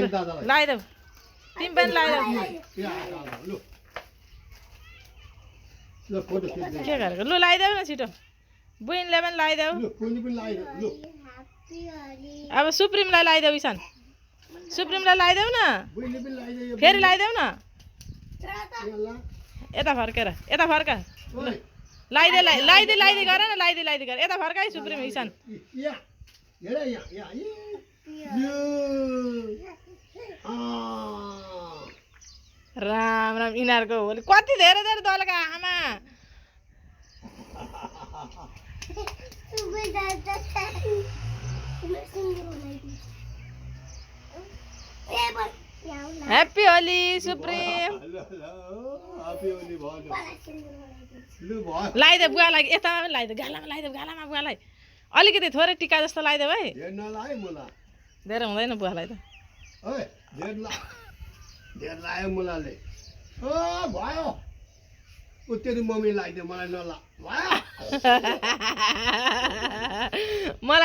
लगाइदेऊ तिमी पनि लगाइदेऊ के गरेको लु लगाइदेऊ न छिटो बुइनले पनि लगाइदेऊ अब सुप्रिमलाई लगाइदेऊ इसान सुप्रिमलाई लगाइदेऊ न फेरि लगाइदेऊ न यता फर्केर यता फर्का लगाइदे लगाइदे लगाइदे गर न लगाइदे लगाइदे गर यता फर्का है सुप्रिम इसान राम राम यिनीहरूको होली कति धेरै धेरै दलका आमा ह्याप्पी होली सुप्रिम लगाइदे बुवालाई यतामा पनि लगाइदे गालामा लगाइदे गालामा बुवालाई अलिकति थोरै टिका जस्तो लगाइदेऊ है धेरै हुँदैन बुवालाई त धेर लाग्यो मुलाले भयो तेरो मम्मी लगाइदियो मलाई नला भयो मलाई